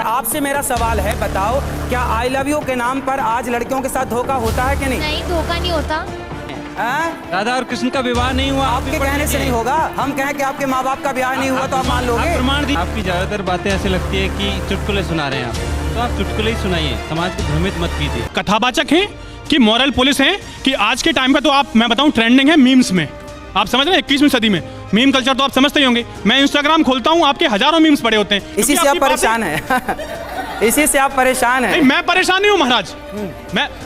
आपसे मेरा सवाल है, बताओ क्या आई लव यू के नाम पर आज लड़कियों के साथ धोखा होता है कि नहीं? नहीं, धोखा नहीं होता। राधा और कृष्ण का विवाह नहीं हुआ, आपके कहने से नहीं होगा। हम कहें कि आपके माँ बाप का ब्याह नहीं हुआ तो आप मान लोगे? प्रमाण दी। आपकी ज्यादातर बातें ऐसे लगती है कि चुटकुले सुना रहे हैं आप, तो आप चुटकुले ही सुनाइए, समाज को भ्रमित मत कीजिए। कथावाचक हैं कि मॉरल पुलिस हैं कि आज के टाइम का तो आप, मैं बताऊं, ट्रेंडिंग है मीम्स में। आप समझ रहे हैं 21वीं सदी में मीम कल्चर तो आप समझते ही होंगे। मैं इंस्टाग्राम खोलता हूं, आपके हजारों मीम्स पड़े होते हैं। इसी से आप परेशान हैं। इसी से आप परेशान हैं। नहीं, मैं परेशान नहीं हूं महाराज।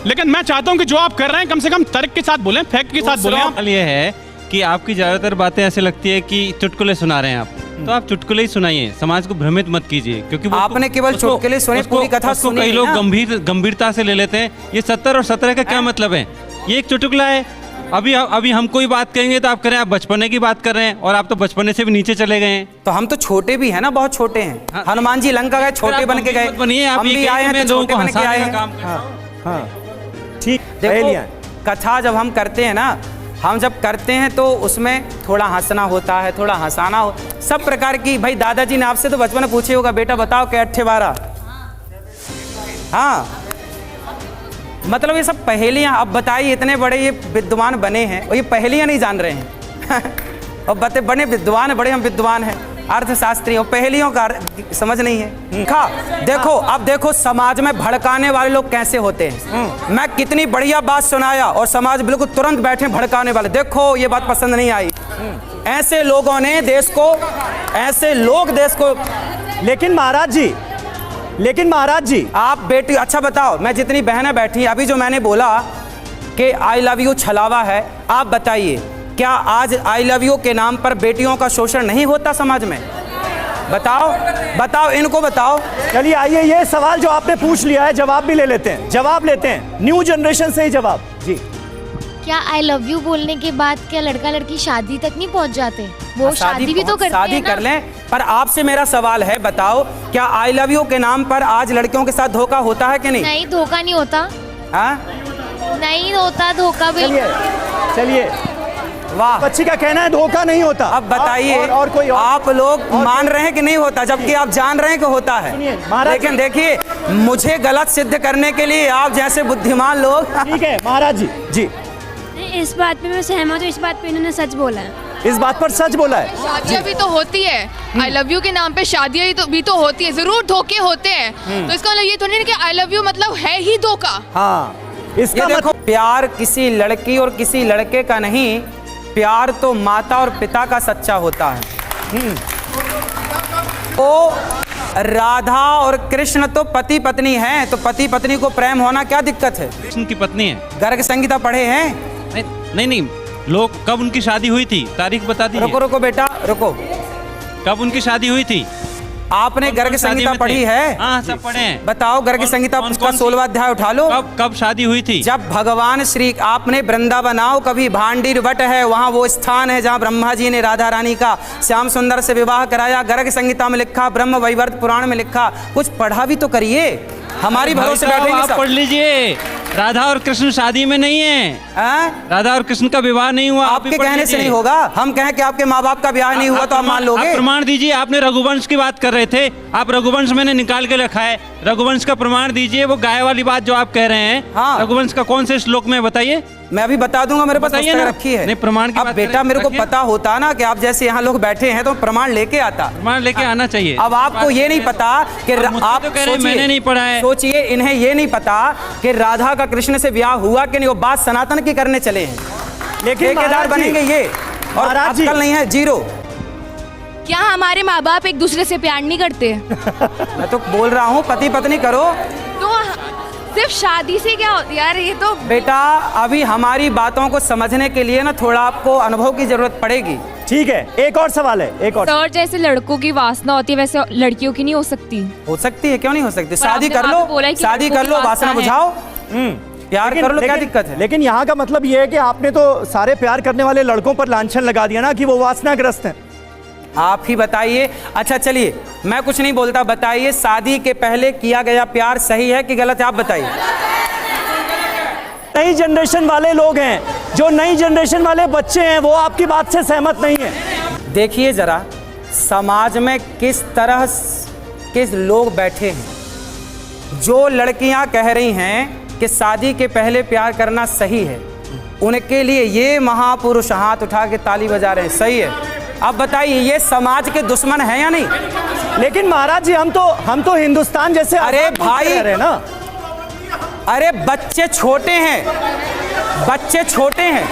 लेकिन मैं चाहता हूं कि जो आप कर रहे हैं कम से कम तर्क के साथ बोलें, फैक्ट के साथ बोलें। सवाल ये है कि आपकी ज्यादातर बातें ऐसे लगती है कि चुटकुले सुना रहे हैं आप, तो आप चुटकुले ही सुनाइए, समाज को भ्रमित मत कीजिए। क्योंकि आपने केवल चुटकुले सुने, पूरी कथा सुनी कई लोग ना। गंभीरता से ले लेते हैं। ये 70 और 17 का क्या मतलब है? ये एक चुटकुला है। अभी हम कोई बात कहेंगे तो आप करें आप बचपने की बात कर रहे हैं, और आप तो बचपने से भी नीचे चले गए हैं। तो हम तो छोटे भी हैं ना, बहुत छोटे हैं। हाँ। हनुमान जी लंका गए, छोटे बन के गए। बनिए आप, हम भी आए हैं तो छोटे बन के आए हैं। ठीक। देखो, कथा जब हम करते हैं ना, हम जब करते हैं तो उसमें थोड़ा हंसना होता है, थोड़ा हंसाना हो, सब प्रकार की। भाई दादाजी ने आपसे तो बचपन में पूछे होगा, बेटा बताओ क्या 8 12? हाँ, मतलब ये सब पहेलियां। अब बताइए, इतने बड़े ये विद्वान बने हैं और ये पहेलियां नहीं जान रहे हैं। और बड़े विद्वान है, बड़े हम विद्वान हैं, अर्थशास्त्री, और पहेलियों का समझ नहीं है। देखो, अब देखो समाज में भड़काने वाले लोग कैसे होते हैं। मैं कितनी बढ़िया बात सुनाया और समाज बिल्कुल तुरंत बैठे भड़काने वाले। देखो ये बात पसंद नहीं आई। ऐसे लोगों ने देश को, ऐसे लोग देश को। लेकिन महाराज जी आप बेटी, अच्छा बताओ, मैं जितनी बहनें बैठी, अभी जो मैंने बोला कि आई लव यू छलावा है, आप बताइए क्या आज आई लव यू के नाम पर बेटियों का शोषण नहीं होता समाज में? बताओ, इनको बताओ। चलिए आइए, ये सवाल जो आपने पूछ लिया है जवाब भी ले लेते हैं, जवाब लेते हैं न्यू जनरेशन से ही जवाब। जी, क्या आई लव यू बोलने के बाद क्या लड़का लड़की शादी तक नहीं पहुंच जाते? वो शादी भी तो करते हैं शादी ना? कर लें। पर आपसे मेरा सवाल है, बताओ क्या आई लव यू के नाम पर आज लड़कियों के साथ धोखा होता है कि नहीं? नहीं, धोखा नहीं होता। हाँ? नहीं होता धोखा भी। चलिए वाह, बच्ची का कहना है धोखा नहीं होता। अब बताइए, और कोई और? आप लोग मान रहे हैं कि नहीं होता, जबकि आप जान रहे हैं कि होता है। लेकिन देखिए, मुझे गलत सिद्ध करने के लिए आप जैसे बुद्धिमान लोग। ठीक है महाराज जी। जी, इस बात पे मैं सहमत हूँ, इस बात पे इन्होंने सच बोला है। इस बात पर सच बोला है। शादियाँ भी तो होती है, आई लव यू के नाम पे शादियाँ भी तो होती है, जरूर धोखे होते हैं। तो इसका मतलब ये तो नहीं कि आई लव यू मतलब है ही धोखा। हाँ, इसका देखो, प्यार किसी लड़की और किसी लड़के का नहीं, प्यार तो माता और पिता का सच्चा होता है। तो राधा और कृष्ण तो पति पत्नी हैं, तो पति पत्नी को प्रेम होना क्या दिक्कत है? कृष्ण की पत्नी है। गर्ग संहिता पढ़े हैं? नहीं, लोग कब उनकी शादी हुई थी, तारीख बता दीजिए। रुको बेटा, रुको। कब उनकी शादी हुई थी? आपने गर्ग संहिता पढ़ी है? हाँ, सब पढ़े हैं। बताओ, गर्ग संहिता का 16वां अध्याय उठा लो। कब शादी हुई थी? जब भगवान श्री, आपने वृंदावन आओ कभी, भांडीर वट है वहाँ, वो स्थान है जहाँ ब्रह्मा जी ने राधा रानी का श्याम सुंदर से विवाह कराया। गर्ग संहिता में लिखा, ब्रह्म वैवर्त पुराण में लिखा। कुछ पढ़ा भी तो करिए, हमारी भरोसे बैठेंगे आप सब। पढ़ लीजिए, राधा और कृष्ण शादी में नहीं है। राधा और कृष्ण का विवाह नहीं हुआ। आपके कहने से नहीं होगा। हम कहें कि आपके माँ बाप का ब्याह नहीं हुआ तो आप मान लोगे? प्रमाण दीजिए। आपने रघुवंश की बात कर रहे थे, आप रघुवंश मैंने निकाल के रखा है, रघुवंश का प्रमाण दीजिए। वो गाय वाली बात जो आप कह रहे हैं, हाँ। रघुवंश का कौन से श्लोक में बताइए? मैं अभी बता दूंगा, मेरे पास पुस्तक रखी है। नहीं, प्रमाण की अब बात बेटा मेरे को पता होता ना कि आप जैसे यहाँ लोग बैठे हैं तो प्रमाण लेके आता। प्रमाण लेके आना चाहिए। अब आपको ये नहीं पता कि आप तो कह रहे हैं मैंने नहीं पढ़ा है। सोचिए, इन्हें ये नहीं पता कि राधा का कृष्ण से ब्याह हुआ कि नहीं। वो बात सनातन की करने चले हैं, लेकिन ठेकेदार बनेंगे ये, और अक्ल नहीं है, जीरो। क्या हमारे माँ बाप एक दूसरे से प्यार नहीं करते? मैं तो बोल रहा हूँ पति पत्नी करो। तो सिर्फ शादी से क्या होती है यार? ये तो बेटा अभी हमारी बातों को समझने के लिए ना थोड़ा आपको अनुभव की जरूरत पड़ेगी। ठीक है, एक और सवाल है, एक और। सर, जैसे लड़कों की वासना होती है वैसे लड़कियों की नहीं हो सकती? हो सकती है, क्यों नहीं हो सकती? शादी आपने कर वहाँ पे बोला लो, कि शादी लड़कों कर की लो, वासना वासना है। बुझाओ, प्यार कर लो, क्या दिक्कत है? लेकिन यहाँ का मतलब ये है कि आपने तो सारे प्यार करने वाले लड़कों पर लांछन लगा दिया ना कि वो वासनाग्रस्त हैं। आप ही बताइए। अच्छा चलिए, मैं कुछ नहीं बोलता, बताइए शादी के पहले किया गया प्यार सही है कि गलत है? आप बताइए। नई जनरेशन वाले लोग हैं, जो नई जनरेशन वाले बच्चे हैं, वो आपकी बात से सहमत नहीं है। देखिए जरा, समाज में किस तरह के लोग बैठे हैं। जो लड़कियां कह रही हैं कि शादी के पहले प्यार करना सही है, उनके लिए ये महापुरुष हाथ उठा के ताली बजा रहे हैं, सही है। अब बताइए ये समाज के दुश्मन हैं या नहीं? लेकिन महाराज जी हम तो हिंदुस्तान जैसे अरे आजाद मुल्क भाई, में रह रहे हैं ना। अरे बच्चे छोटे हैं, बच्चे छोटे हैं।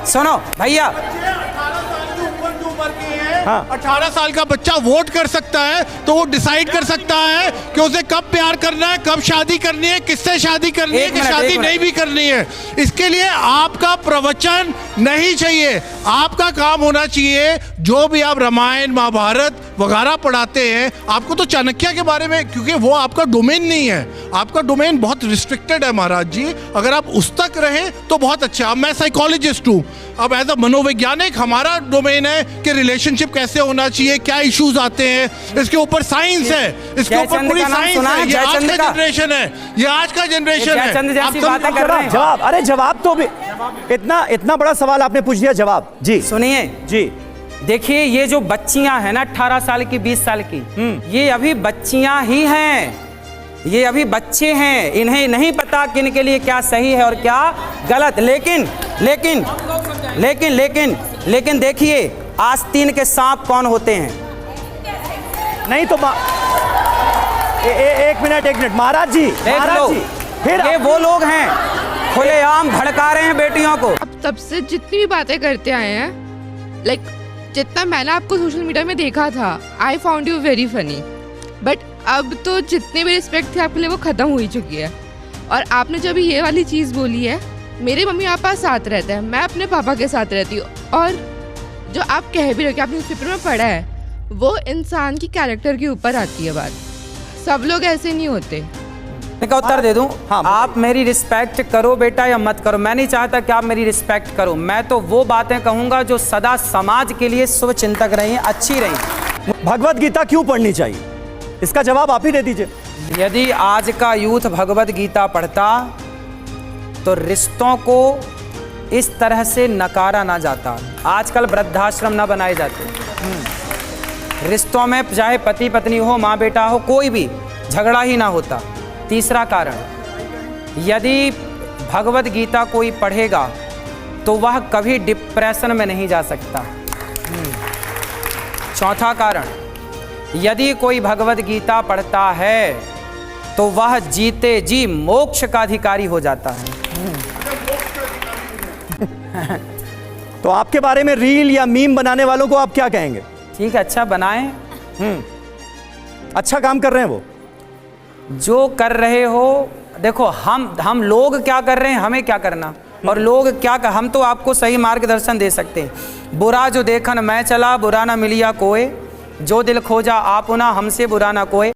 सुनो भैया, हाँ। 18 साल का बच्चा वोट कर सकता है, तो वो डिसाइड कर सकता है कि उसे कब प्यार करना है, कब शादी करनी है, किससे शादी करनी है, कि शादी नहीं भी करनी है। इसके लिए आपका प्रवचन नहीं चाहिए। आपका काम होना चाहिए, जो भी आप रामायण महाभारत वगैरह पढ़ाते हैं, आपको तो चाणक्य के बारे में, क्योंकि वो आपका डोमेन नहीं है, आपका डोमेन बहुत रिस्ट्रिक्टेड है महाराज जी। अगर आप उस तक रहें तो बहुत अच्छा। अब मैं साइकोलॉजिस्ट हूँ, अब एज अ मनोवैज्ञानिक हमारा डोमेन है कि रिलेशनशिप कैसे होना चाहिए, क्या इश्यूज आते हैं, इसके ऊपर साइंस है, इसके ऊपर पूरी साइंस है। ये आज का जनरेशन है, ये आज का जनरेशन है। जैसी बातें कर रहे हैं। जवाब, अरे जवाब तो भी इतना बड़ा सवाल आपने पूछ दिया, जवाब जी सुनिए जी। देखिए ये जो बच्चियां हैं ना 18 साल की 20 साल की, ये अभी बच्चियां ही हैं, ये अभी बच्चे हैं, इन्हें नहीं पता कि इनके लिए क्या सही है और क्या गलत। लेकिन लेकिन लेकिन लेकिन लेकिन देखिए आस्तीन के सांप कौन होते हैं? नहीं तो एक मिनट महाराज जी, महाराज जी, फिर ये वो लोग हैं खुलेआम भड़का रहे हैं बेटियों को। अब तब से जितनी भी बातें करते आए हैं, लाइक जितना मैंने आपको सोशल मीडिया में देखा था, I found you very funny, but अब तो जितने भी रिस्पेक्ट थे आपके लिए वो ख़त्म हो ही चुकी है। और आपने जब ये वाली चीज़ बोली है, मेरे मम्मी पापा साथ रहते हैं, मैं अपने पापा के साथ रहती हूँ, और जो आप कह भी रहे हो कि आपने न्यूज़पेपर में पढ़ा है, वो इंसान की कैरेक्टर के ऊपर आती है बात। सब लोग ऐसे नहीं होते। का उत्तर दे दूं? हाँ, आप मेरी रिस्पेक्ट करो बेटा या मत करो, मैं नहीं चाहता कि आप मेरी रिस्पेक्ट करो। मैं तो वो बातें कहूंगा जो सदा समाज के लिए शुभ चिंतक रही, अच्छी रही। भगवत गीता क्यों पढ़नी चाहिए, इसका जवाब आप ही दे दीजिए। यदि आज का यूथ भगवत गीता पढ़ता तो रिश्तों को इस तरह से नकारा ना जाता। आजकल वृद्धाश्रम ना बनाए जाते, रिश्तों में चाहे पति पत्नी हो, माँ बेटा हो, कोई भी झगड़ा ही ना होता। तीसरा कारण, यदि भगवत गीता कोई पढ़ेगा तो वह कभी डिप्रेशन में नहीं जा सकता। चौथा कारण, यदि कोई भगवत गीता पढ़ता है तो वह जीते जी मोक्ष का अधिकारी हो जाता है। तो आपके बारे में रील या मीम बनाने वालों को आप क्या कहेंगे? ठीक है, अच्छा बनाएं, अच्छा काम कर रहे हैं वो, जो कर रहे हो। देखो हम लोग क्या कर रहे हैं, हमें क्या करना, और लोग क्या कर, हम तो आपको सही मार्गदर्शन दे सकते हैं। बुरा जो देखन मैं चला, बुरा ना मिलिया कोई, जो दिल खोजा आप ना, हमसे बुरा ना कोई।